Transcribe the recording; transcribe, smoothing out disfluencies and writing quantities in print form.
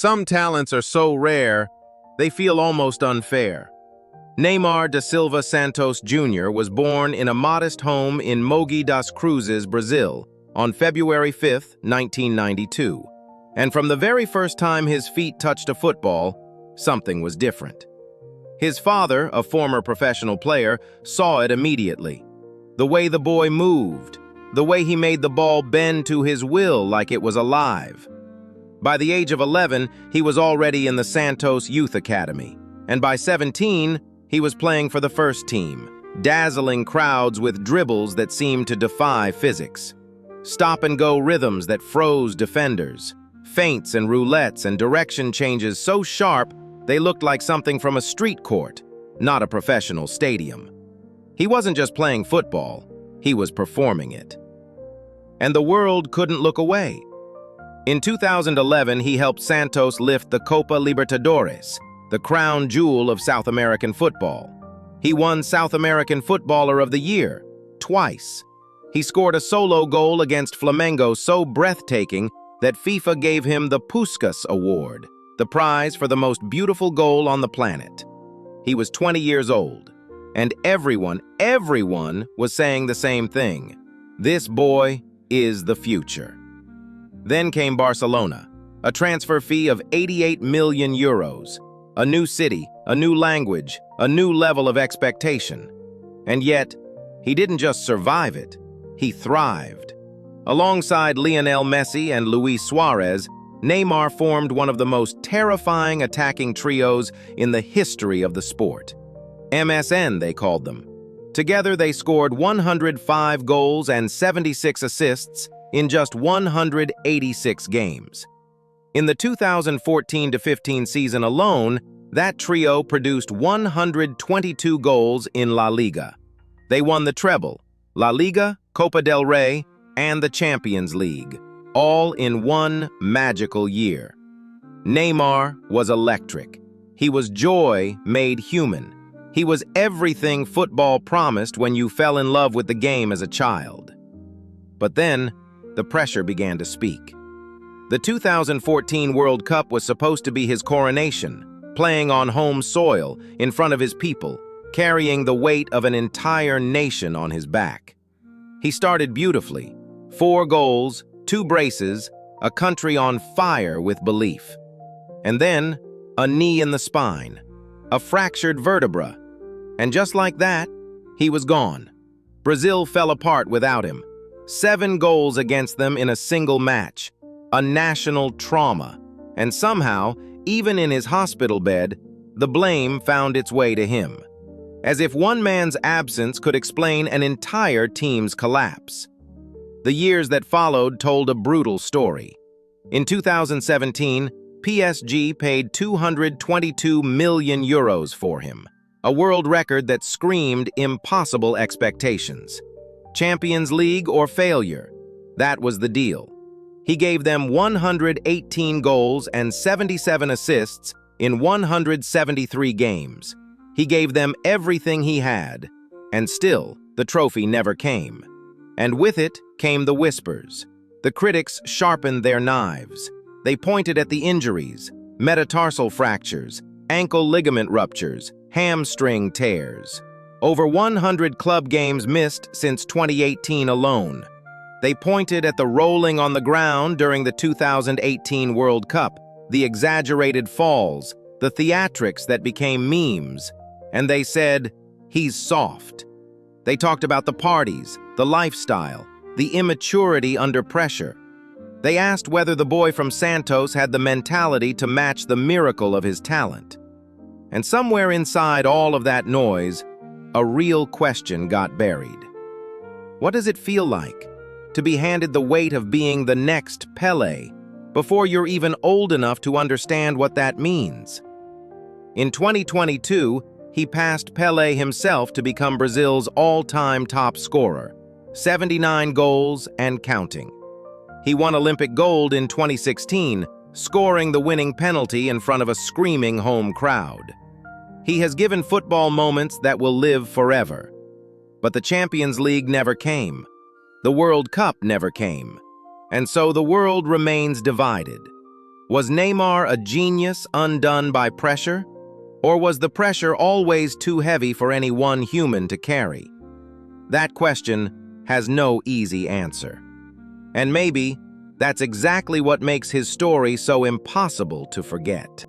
Some talents are so rare, they feel almost unfair. Neymar da Silva Santos Jr. was born in a modest home in Mogi das Cruzes, Brazil, on February 5, 1992. And from the very first time his feet touched a football, something was different. His father, a former professional player, saw it immediately. The way the boy moved, the way he made the ball bend to his will like it was alive. By the age of 11, he was already in the Santos Youth Academy, and by 17, he was playing for the first team, dazzling crowds with dribbles that seemed to defy physics, stop-and-go rhythms that froze defenders, feints and roulettes and direction changes so sharp they looked like something from a street court, not a professional stadium. He wasn't just playing football, he was performing it. And the world couldn't look away. In 2011, he helped Santos lift the Copa Libertadores, the crown jewel of South American football. He won South American Footballer of the Year twice. He scored a solo goal against Flamengo so breathtaking that FIFA gave him the Puskas Award, the prize for the most beautiful goal on the planet. He was 20 years old, and everyone was saying the same thing. This boy is the future. Then came Barcelona, a transfer fee of 88 million euros, a new city, a new language, a new level of expectation. And yet, he didn't just survive it, he thrived. Alongside Lionel Messi and Luis Suarez, Neymar formed one of the most terrifying attacking trios in the history of the sport. MSN, they called them. Together, they scored 105 goals and 76 assists in just 186 games. In the 2014-15 season alone, that trio produced 122 goals in La Liga. They won the treble, La Liga, Copa del Rey, and the Champions League, all in one magical year. Neymar was electric. He was joy made human. He was everything football promised when you fell in love with the game as a child. But then, the pressure began to speak. The 2014 World Cup was supposed to be his coronation, playing on home soil, in front of his people, carrying the weight of an entire nation on his back. He started beautifully. 4 goals, 2 braces, a country on fire with belief. And then, a knee in the spine, a fractured vertebra. And just like that, he was gone. Brazil fell apart without him. 7 goals against them in a single match, a national trauma. And somehow, even in his hospital bed, the blame found its way to him. As if one man's absence could explain an entire team's collapse. The years that followed told a brutal story. In 2017, PSG paid 222 million euros for him, a world record that screamed impossible expectations. Champions League or failure, that was the deal. He gave them 118 goals and 77 assists in 173 games. He gave them everything he had, and still, the trophy never came. And with it came the whispers. The critics sharpened their knives. They pointed at the injuries, metatarsal fractures, ankle ligament ruptures, hamstring tears. Over 100 club games missed since 2018 alone. They pointed at the rolling on the ground during the 2018 World Cup, the exaggerated falls, the theatrics that became memes, and they said, "He's soft." They talked about the parties, the lifestyle, the immaturity under pressure. They asked whether the boy from Santos had the mentality to match the miracle of his talent. And somewhere inside all of that noise, a real question got buried. What does it feel like to be handed the weight of being the next Pelé before you're even old enough to understand what that means? In 2022, he passed Pelé himself to become Brazil's all-time top scorer, 79 goals and counting. He won Olympic gold in 2016, scoring the winning penalty in front of a screaming home crowd. He has given football moments that will live forever. But the Champions League never came. The World Cup never came. And so the world remains divided. Was Neymar a genius undone by pressure? Or was the pressure always too heavy for any one human to carry? That question has no easy answer. And maybe that's exactly what makes his story so impossible to forget.